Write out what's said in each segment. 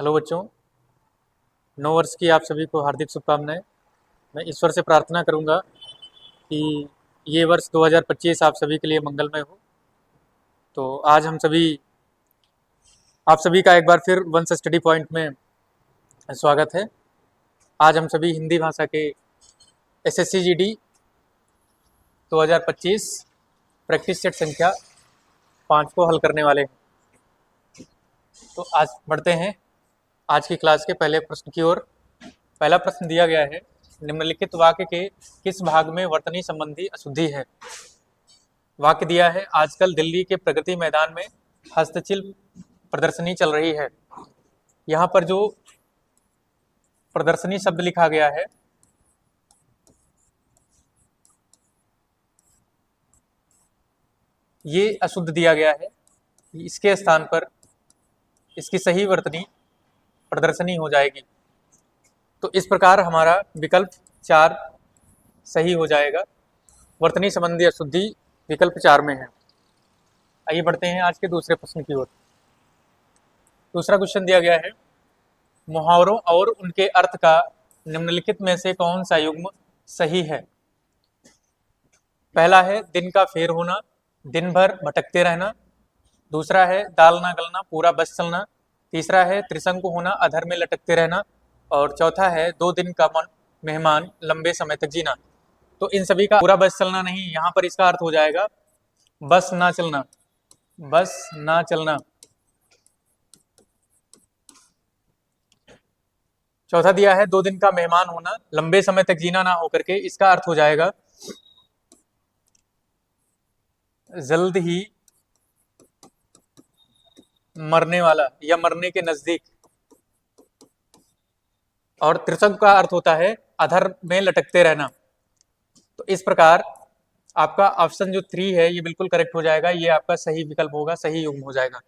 Hello बच्चों, नव वर्ष की आप सभी को हार्दिक शुभकामनाएं। मैं ईश्वर से प्रार्थना करूंगा कि ये वर्ष 2025 आप सभी के लिए मंगलमय हो। तो आज हम सभी आप सभी का एक बार फिर वंश स्टडी पॉइंट में स्वागत है। आज हम सभी हिंदी भाषा के एसएससी जीडी 2025 प्रैक्टिस सेट संख्या 5 को हल करने वाले हैं। तो आज बढ़ते हैं आज की क्लास के पहले प्रश्न की ओर। पहला प्रश्न दिया गया है, निम्नलिखित वाक्य के किस भाग में वर्तनी संबंधी अशुद्धि है। वाक्य दिया है, आजकल दिल्ली के प्रगति मैदान में हस्तशिल्प प्रदर्शनी चल रही है। यहाँ पर जो प्रदर्शनी शब्द लिखा गया है, ये अशुद्ध दिया गया है। इसके स्थान पर इसकी सही वर्तनी प्रदर्शनी हो जाएगी। तो इस प्रकार हमारा विकल्प 4 सही हो जाएगा। वर्तनी संबंधी अशुद्धि विकल्प 4 में है। आइए बढ़ते हैं आज के दूसरे प्रश्न की ओर। दूसरा क्वेश्चन दिया गया है, मुहावरों और उनके अर्थ का निम्नलिखित में से कौन सा युग्म सही है। पहला है दिन का फेर होना, दिन भर भटकते रहना। दूसरा है दाल ना गलना, पूरा बस चलना। तीसरा है त्रिशंकु होना, अधर में लटकते रहना। और चौथा है 2 दिन का मेहमान लंबे समय तक जीना। तो इन सभी का पूरा बस चलना नहीं, यहाँ पर इसका अर्थ हो जाएगा बस ना चलना, बस ना चलना। चौथा दिया है 2 दिन का मेहमान होना, लंबे समय तक जीना ना होकर के इसका अर्थ हो जाएगा जल्द ही मरने वाला या मरने के नजदीक। और त्रिशंकु का अर्थ होता है अधर में लटकते रहना। तो इस प्रकार आपका ऑप्शन जो 3 है ये बिल्कुल करेक्ट हो जाएगा। ये आपका सही विकल्प होगा, सही युग्म हो जाएगा।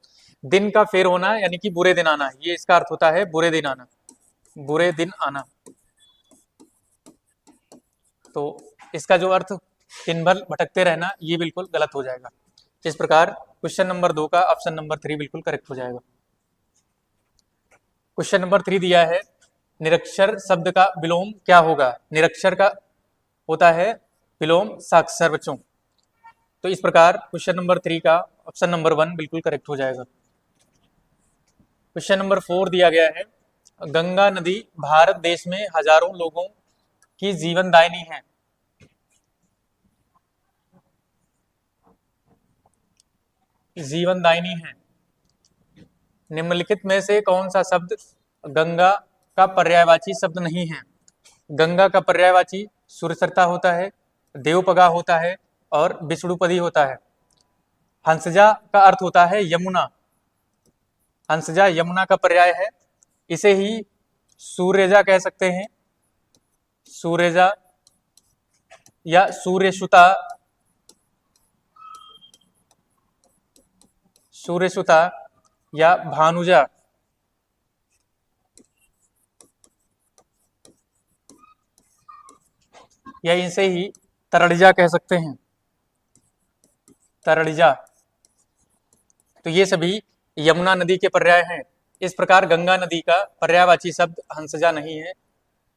दिन का फेर होना यानी कि बुरे दिन आना, ये इसका अर्थ होता है बुरे दिन आना, बुरे दिन आना। तो इसका जो अर्थ दिन भर भटकते रहना, ये बिल्कुल गलत हो जाएगा। इस प्रकार क्वेश्चन नंबर 2 का ऑप्शन नंबर 3 बिल्कुल करेक्ट हो जाएगा। क्वेश्चन नंबर 3 दिया है, निरक्षर शब्द का विलोम क्या होगा। निरक्षर का होता है विलोम साक्षर बच्चों। तो इस प्रकार क्वेश्चन नंबर 3 का ऑप्शन नंबर 1 बिल्कुल करेक्ट हो जाएगा। क्वेश्चन नंबर 4 दिया गया है, गंगा नदी भारत देश में हजारों लोगों की जीवनदायिनी है। जीवनदायिनी है। निम्नलिखित में से कौन सा शब्द गंगा का पर्यायवाची शब्द नहीं है। गंगा का पर्यायवाची सुरसरता होता है, देवपगा होता है और विष्णुपदी होता है। हंसजा का अर्थ होता है यमुना, हंसजा यमुना का पर्याय है। इसे ही सूर्यजा कह सकते हैं, सूर्यजा या सूर्यसुता, सूर्यसुता या भानुजा, या इनसे ही तरड़िजा कह सकते हैं, तरड़िजा। तो ये सभी यमुना नदी के पर्याय हैं। इस प्रकार गंगा नदी का पर्यायवाची शब्द हंसजा नहीं है।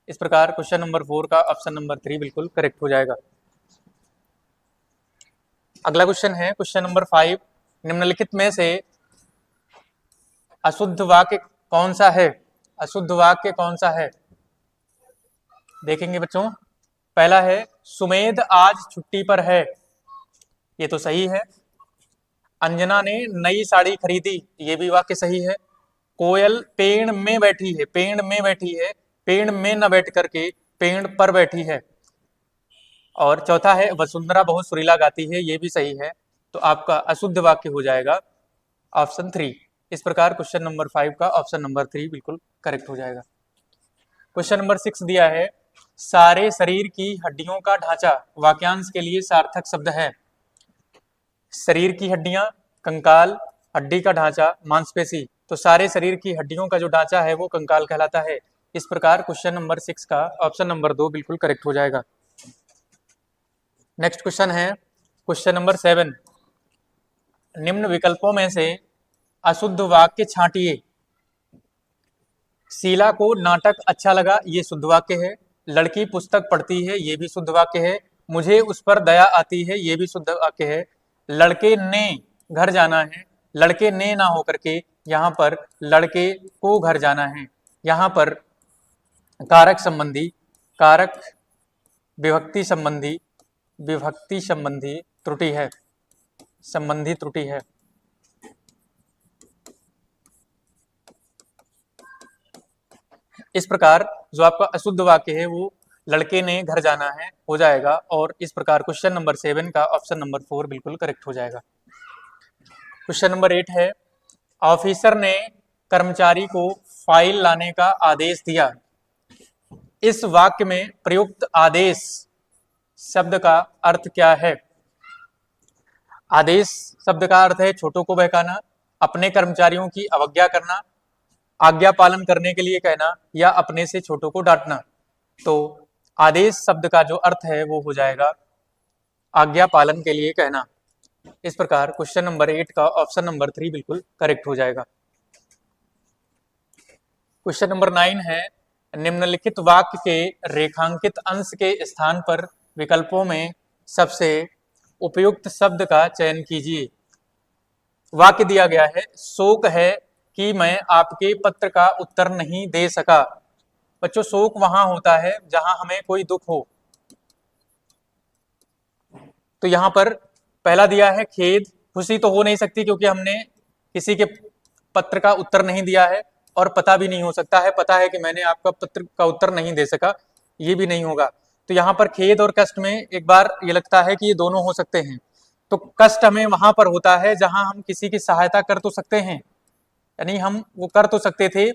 इस प्रकार क्वेश्चन नंबर 4 का ऑप्शन नंबर 3 बिल्कुल करेक्ट हो जाएगा। अगला क्वेश्चन है क्वेश्चन नंबर 5, निम्नलिखित में से अशुद्ध वाक्य कौन सा है। अशुद्ध वाक्य कौन सा है, देखेंगे बच्चों। पहला है सुमेध आज छुट्टी पर है, ये तो सही है। अंजना ने नई साड़ी खरीदी, ये भी वाक्य सही है। कोयल पेड़ में बैठी है, पेड़ में बैठी है, पेड़ में न बैठ करके पेड़ पर बैठी है। और चौथा है वसुंधरा बहुत सुरीला गाती है, ये भी सही है। तो आपका अशुद्ध वाक्य हो जाएगा ऑप्शन 3। इस प्रकार क्वेश्चन नंबर 5 का ऑप्शन नंबर 3 बिल्कुल करेक्ट हो जाएगा। क्वेश्चन नंबर 6 दिया है, सारे शरीर की हड्डियों का ढांचा वाक्यांश के लिए सार्थक शब्द है। शरीर की हड्डियां, कंकाल, हड्डी का ढांचा, मांसपेशी। तो सारे शरीर की हड्डियों का जो ढांचा है वो कंकाल कहलाता है। इस प्रकार क्वेश्चन नंबर 6 का ऑप्शन नंबर 2 बिल्कुल करेक्ट हो जाएगा। नेक्स्ट क्वेश्चन है क्वेश्चन नंबर 7, निम्न विकल्पों में से अशुद्ध वाक्य छांटिए। शीला को नाटक अच्छा लगा, ये शुद्ध वाक्य है। लड़की पुस्तक पढ़ती है, ये भी शुद्ध वाक्य है। मुझे उस पर दया आती है, ये भी शुद्ध वाक्य है। लड़के ने घर जाना है, लड़के ने ना होकर के यहाँ पर लड़के को घर जाना है। यहाँ पर कारक संबंधी, कारक विभक्ति संबंधी त्रुटि है, संबंधी त्रुटि है। इस प्रकार जो आपका अशुद्ध वाक्य है वो लड़के ने घर जाना है हो जाएगा, और इस प्रकार क्वेश्चन नंबर 7 का ऑप्शन नंबर 4 बिल्कुल करेक्ट हो जाएगा। क्वेश्चन नंबर 8 है, ऑफिसर ने कर्मचारी को फाइल लाने का आदेश दिया। इस वाक्य में प्रयुक्त आदेश शब्द का अर्थ क्या है? आदेश शब्द का अर्थ है छोटों को बहकाना, अपने कर्मचारियों की अवज्ञा करना, आज्ञा पालन करने के लिए कहना, या अपने से छोटों को डांटना। तो आदेश शब्द का जो अर्थ है वो हो जाएगा आज्ञा पालन के लिए कहना। इस प्रकार क्वेश्चन नंबर 8 का ऑप्शन नंबर 3 बिल्कुल करेक्ट हो जाएगा। क्वेश्चन नंबर 9 है, निम्नलिखित वाक्य के रेखांकित अंश के स्थान पर विकल्पों में सबसे उपयुक्त शब्द का चयन कीजिए। वाक्य दिया गया है, शोक है कि मैं आपके पत्र का उत्तर नहीं दे सका। बच्चों, शोक वहां होता है जहां हमें कोई दुख हो। तो यहां पर पहला दिया है खेद, खुशी तो हो नहीं सकती क्योंकि हमने किसी के पत्र का उत्तर नहीं दिया है, और पता भी नहीं हो सकता है, पता है कि मैंने आपका पत्र का उत्तर नहीं दे सका, ये भी नहीं होगा। तो यहाँ पर खेद और कष्ट में एक बार ये लगता है कि ये दोनों हो सकते हैं। तो कष्ट हमें वहां पर होता है जहां हम किसी की सहायता कर तो सकते हैं, यानी हम वो कर तो सकते थे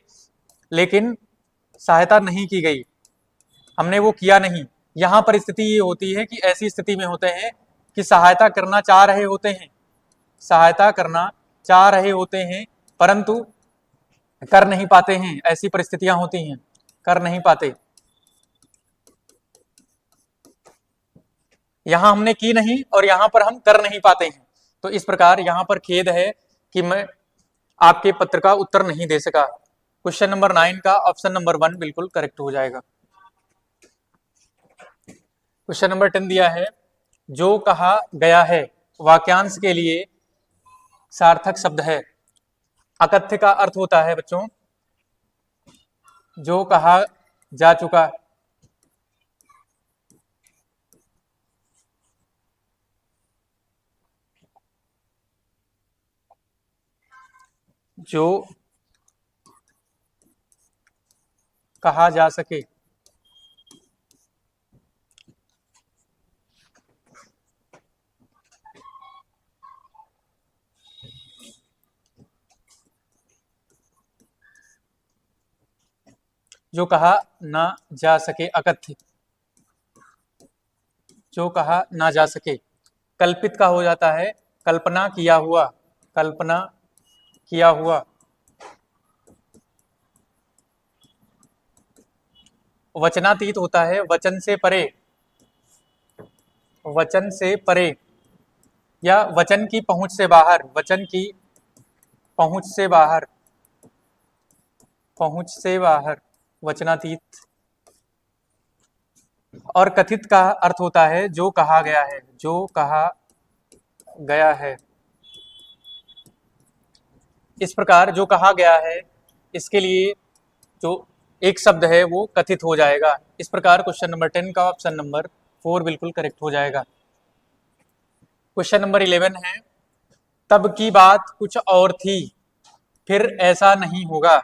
लेकिन सहायता नहीं की गई, हमने वो किया नहीं। यहाँ पर स्थिति ये होती है कि ऐसी स्थिति में होते हैं कि सहायता करना चाह रहे होते हैं, सहायता करना चाह रहे होते हैं परंतु कर नहीं पाते हैं। ऐसी परिस्थितियां होती हैं, कर नहीं पाते। यहां हमने की नहीं और यहां पर हम कर नहीं पाते हैं। तो इस प्रकार यहां पर खेद है कि मैं आपके पत्र का उत्तर नहीं दे सका। क्वेश्चन नंबर 9 का ऑप्शन नंबर 1 बिल्कुल करेक्ट हो जाएगा। क्वेश्चन नंबर 10 दिया है, जो कहा गया है वाक्यांश के लिए सार्थक शब्द है। अकथ्य का अर्थ होता है बच्चों जो कहा जा चुका। जो कहा जा सके। जो कहा ना जा सके अकथ्य, जो कहा ना जा सके। कल्पित का हो जाता है कल्पना किया हुआ, कल्पना किया हुआ। वचनातीत होता है वचन से परे, वचन से परे या वचन की पहुंच से बाहर, वचन की पहुंच से बाहर, पहुंच से बाहर वचनातीत। और कथित का अर्थ होता है जो कहा गया है, जो कहा गया है। इस प्रकार जो कहा गया है इसके लिए जो एक शब्द है वो कथित हो जाएगा। इस प्रकार क्वेश्चन नंबर 10 का ऑप्शन नंबर 4 बिल्कुल करेक्ट हो जाएगा। क्वेश्चन नंबर 11 है, तब की बात कुछ और थी फिर ऐसा नहीं होगा।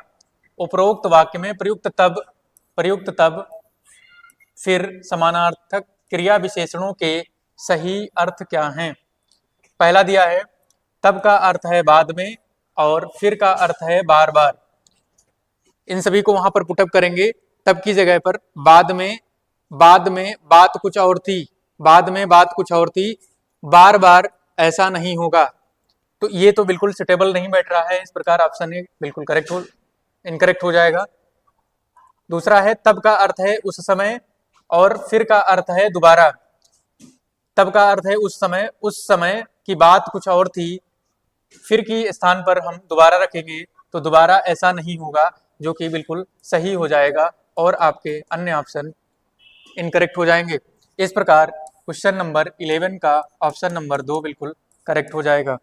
उपरोक्त वाक्य में प्रयुक्त तब फिर समानार्थक क्रिया विशेषणों के सही अर्थ क्या हैं? पहला दिया है तब का अर्थ है बाद में और फिर का अर्थ है बार बार। इन सभी को वहां पर पुटअप करेंगे। तब की जगह पर बाद में बात कुछ और थी, बाद में बात कुछ और थी, बार बार ऐसा नहीं होगा। तो ये तो बिल्कुल सुटेबल नहीं बैठ रहा है, इस प्रकार ऑप्शन ए बिल्कुल इनकरेक्ट हो जाएगा। दूसरा है तब का अर्थ है उस समय और फिर का अर्थ है दोबारा। तब का अर्थ है उस समय की बात कुछ और थी, फिर की स्थान पर हम दोबारा रखेंगे तो दोबारा ऐसा नहीं होगा। जो कि बिल्कुल सही हो जाएगा और आपके अन्य ऑप्शन इनकरेक्ट हो जाएंगे। इस प्रकार क्वेश्चन नंबर 11 का ऑप्शन नंबर 2 बिल्कुल करेक्ट हो जाएगा।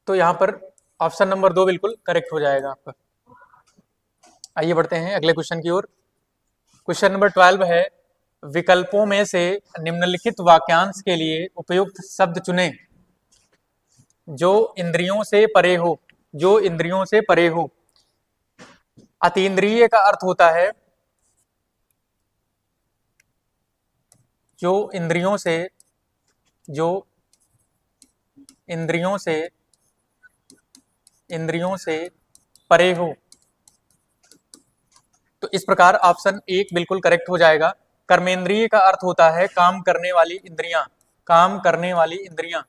तो यहाँ पर ऑप्शन नंबर 2 बिल्कुल करेक्ट हो जाएगा आपका। आइए बढ़ते हैं अगले क्वेश्चन की ओर। क्वेश्चन नंबर 12 है, विकल्पों में से निम्नलिखित वाक्यांश के लिए उपयुक्त शब्द चुनें जो इंद्रियों से परे हो। जो इंद्रियों से परे हो। अतीन्द्रिय का अर्थ होता है जो इंद्रियों से इंद्रियों से परे हो। तो इस प्रकार ऑप्शन 1 बिल्कुल करेक्ट हो जाएगा। कर्मेंद्रिय का अर्थ होता है काम करने वाली इंद्रियां। काम करने वाली इंद्रियां।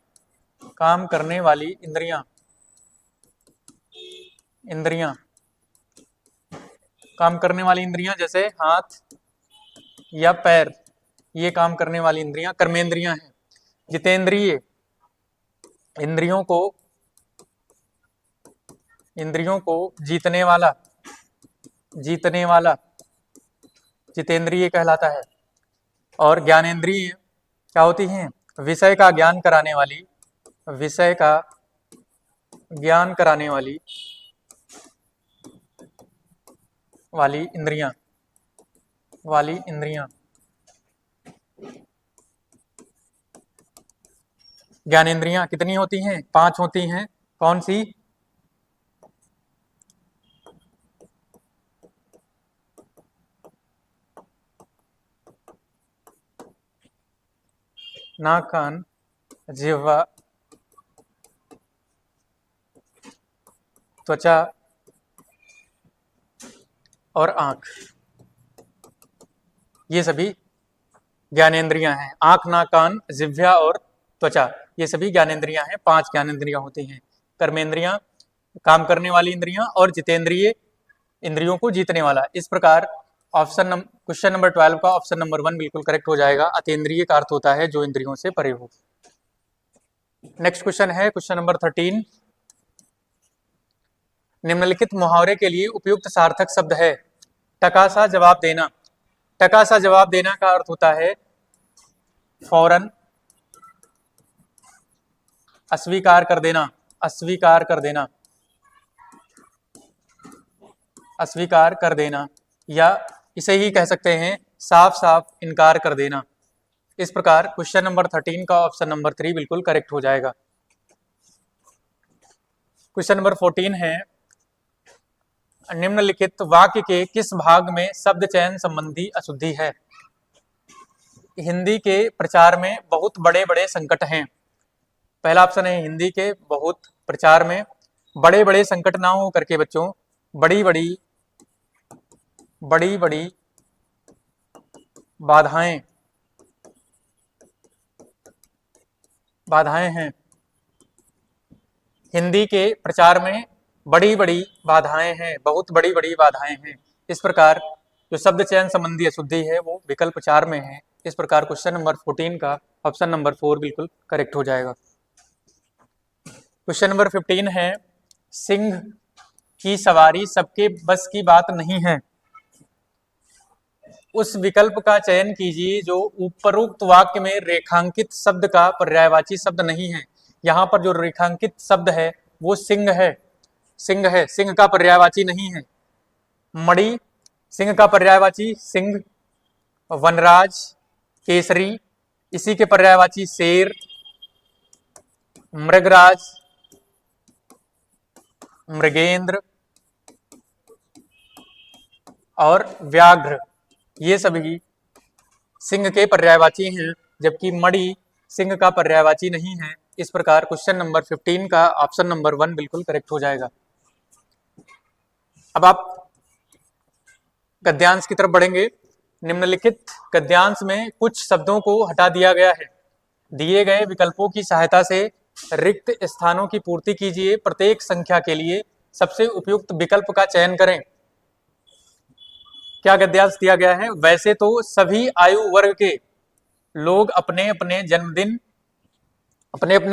काम करने वाली इंद्रियां। इंद्रियां काम करने वाली इंद्रियां जैसे हाथ या पैर, ये काम करने वाली इंद्रियां कर्मेंद्रियां हैं। जितेंद्रिय इंद्रियों को जीतने वाला जितेंद्रिय कहलाता है। और ज्ञानेंद्रिय क्या होती हैं? विषय का ज्ञान कराने वाली इंद्रियां। ज्ञानेंद्रियां कितनी होती हैं? 5 होती हैं। कौन सी? नाक, कान, जिह्वा, त्वचा और आंख, ये सभी ज्ञानेंद्रियां हैं। आंख, नाक, कान, जिह्वा और त्वचा, ये सभी ज्ञानेंद्रियां हैं। 5 ज्ञानेंद्रियां होती हैं। कर्मेंद्रियां काम करने वाली इंद्रियां और जितेंद्रिय इंद्रियों को जीतने वाला। इस प्रकार क्वेश्चन नंबर 12 का ऑप्शन नंबर 1 बिल्कुल करेक्ट हो जाएगा। अतीन्द्रिय का अर्थ होता है जो इंद्रियों से परे हो। नेक्स्ट क्वेश्चन है क्वेश्चन नंबर 13। निम्नलिखित मुहावरे के लिए उपयुक्त सार्थक शब्द है। टका सा जवाब देना। टका सा जवाब देना का अर्थ होता है फौरन अस्वीकार कर देना। अस्वीकार कर देना। अस्वीकार कर देना, या इसे ही कह सकते हैं साफ साफ इनकार कर देना। इस प्रकार क्वेश्चन नंबर 13 का ऑप्शन नंबर 3 बिल्कुल करेक्ट हो जाएगा। क्वेश्चन नंबर 14 है, निम्नलिखित वाक्य के किस भाग में शब्द चयन संबंधी अशुद्धि है? हिंदी के प्रचार में बहुत बड़े बड़े संकट हैं। पहला ऑप्शन है हिंदी के बहुत प्रचार में बड़े बड़े संकट ना हो करके बच्चों बड़ी बड़ी बाधाएं हैं। हिंदी के प्रचार में बड़ी बड़ी बाधाएं हैं, बहुत बड़ी बड़ी बाधाएं हैं। इस प्रकार जो शब्द चयन संबंधी अशुद्धि है वो विकल्प 4 में है। इस प्रकार क्वेश्चन नंबर 14 का ऑप्शन नंबर 4 बिल्कुल करेक्ट हो जाएगा। क्वेश्चन नंबर 15 है, सिंह की सवारी सबके बस की बात नहीं है। उस विकल्प का चयन कीजिए जो उपरोक्त वाक्य में रेखांकित शब्द का पर्यायवाची शब्द नहीं है। यहाँ पर जो रेखांकित शब्द है वो सिंह है। सिंह का पर्यायवाची नहीं है। मणि सिंह का पर्यायवाची सिंह, वनराज, केसरी इसी के पर्यायवाची शेर, मृगराज, मृगेंद्र और व्याघ्र, ये सभी सिंह के पर्यायवाची हैं, जबकि मणि सिंह का पर्यायवाची नहीं है। इस प्रकार क्वेश्चन नंबर 15 का ऑप्शन नंबर 1 बिल्कुल करेक्ट हो जाएगा। अब आप गद्यांश की तरफ बढ़ेंगे। निम्नलिखित गद्यांश में कुछ शब्दों को हटा दिया गया है। दिए गए विकल्पों की सहायता से रिक्त स्थानों की पूर्ति कीजिए। प्रत्येक संख्या के लिए सबसे उपयुक्त विकल्प का चयन करें। क्या गद्यांश दिया गया है? वैसे तो सभी आयु वर्ग के लोग अपने अपने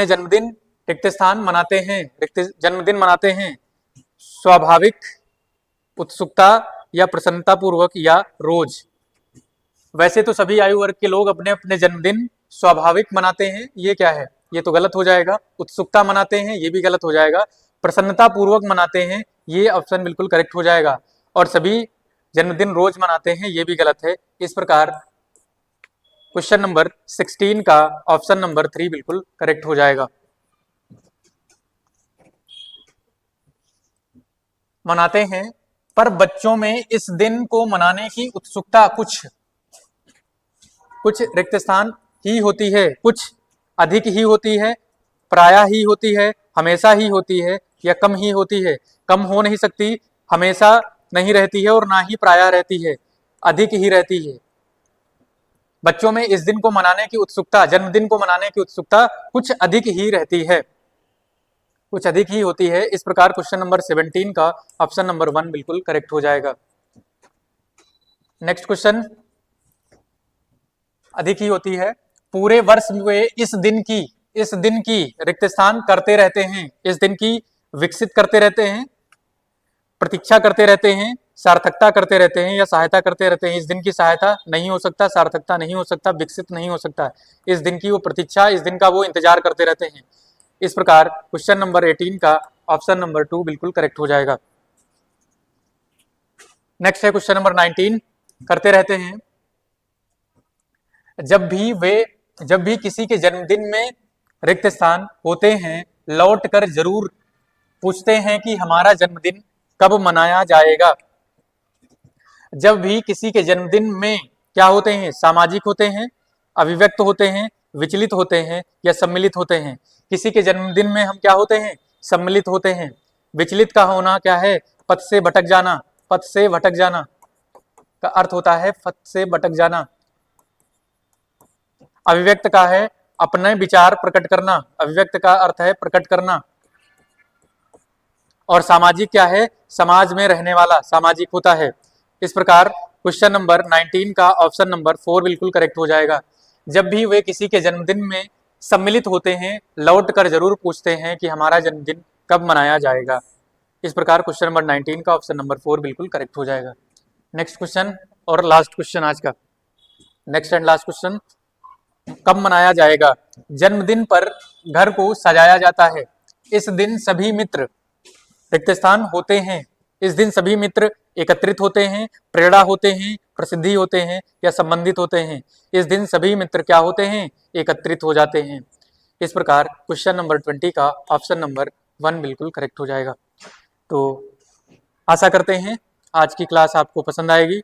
जन्मदिन रिक्त स्थान मनाते हैं, रिक्त जन्मदिन मनाते हैं स्वाभाविक उत्सुकता या प्रसन्नता पूर्वक या रोज। वैसे तो सभी आयु वर्ग के लोग अपने अपने जन्मदिन स्वाभाविक मनाते हैं, ये क्या है? ये तो गलत हो जाएगा। उत्सुकता मनाते हैं, ये भी गलत हो जाएगा। प्रसन्नता पूर्वक मनाते हैं, ये ऑप्शन बिल्कुल करेक्ट हो जाएगा। और सभी जन्मदिन रोज मनाते हैं, ये भी गलत है। इस प्रकार क्वेश्चन नंबर 16 का ऑप्शन नंबर 3 बिल्कुल करेक्ट हो जाएगा। मनाते हैं, पर बच्चों में इस दिन को मनाने की उत्सुकता कुछ रिक्त स्थान ही होती है, कुछ अधिक ही होती है, प्रायः ही होती है, हमेशा ही होती है, या कम ही होती है। कम हो नहीं सकती, हमेशा नहीं रहती है और ना ही प्रायः रहती है, अधिक ही रहती है। बच्चों में इस दिन को मनाने की उत्सुकता, जन्मदिन को मनाने की उत्सुकता कुछ अधिक ही रहती है, कुछ अधिक ही होती है। इस प्रकार क्वेश्चन नंबर 17 का ऑप्शन नंबर 1 बिल्कुल करेक्ट हो जाएगा। नेक्स्ट क्वेश्चन, अधिक ही होती है। पूरे वर्ष वे इस दिन की रिक्त स्थान करते रहते हैं, इस दिन की विकसित करते रहते हैं, प्रतीक्षा करते रहते हैं, सार्थकता करते रहते हैं या सहायता करते रहते हैं। इस दिन की सहायता नहीं हो सकता, सार्थकता नहीं हो सकता, विकसित नहीं हो सकता। इस दिन की वो प्रतीक्षा, इस दिन का वो इंतजार करते रहते हैं। इस प्रकार क्वेश्चन नंबर 18 का ऑप्शन नंबर 2 बिल्कुल करेक्ट हो जाएगा। नेक्स्ट है क्वेश्चन नंबर 19, करते रहते हैं। जब भी किसी के जन्मदिन में रिक्त स्थान होते हैं, लौट कर जरूर पूछते हैं कि हमारा जन्मदिन कब मनाया जाएगा। जब भी किसी के जन्मदिन में क्या होते हैं? सामाजिक होते हैं, अभिव्यक्त होते हैं, विचलित होते हैं या सम्मिलित होते हैं। किसी के जन्मदिन में हम क्या होते हैं? सम्मिलित होते हैं। विचलित का होना क्या है? पथ से भटक जाना। पथ से भटक जाना का अर्थ होता है पथ से भटक जाना। अभिव्यक्त का है अपने विचार प्रकट करना, अभिव्यक्त का अर्थ है प्रकट करना। और सामाजिक क्या है? समाज में रहने वाला, सामाजिक होता है। इस प्रकार क्वेश्चन नंबर 19 का ऑप्शन नंबर 4 बिल्कुल करेक्ट हो जाएगा। जब भी वे किसी के जन्मदिन में सम्मिलित होते हैं, लौट कर जरूर पूछते हैं कि हमारा जन्मदिन कब मनाया जाएगा। इस प्रकार क्वेश्चन नंबर 19 का ऑप्शन नंबर 4 बिल्कुल करेक्ट हो जाएगा। नेक्स्ट क्वेश्चन और लास्ट क्वेश्चन आज का, नेक्स्ट एंड लास्ट क्वेश्चन, कब मनाया जाएगा? जन्मदिन पर घर को सजाया जाता है। इस दिन सभी मित्र रिक्त स्थान होते हैं। इस दिन सभी मित्र एकत्रित होते हैं, प्रेरणा होते हैं, प्रसिद्धि होते हैं या संबंधित होते हैं। इस दिन सभी मित्र क्या होते हैं? एकत्रित हो जाते हैं। इस प्रकार क्वेश्चन नंबर 20 का ऑप्शन नंबर 1 बिल्कुल करेक्ट हो जाएगा। तो आशा करते हैं आज की क्लास आपको पसंद आएगी।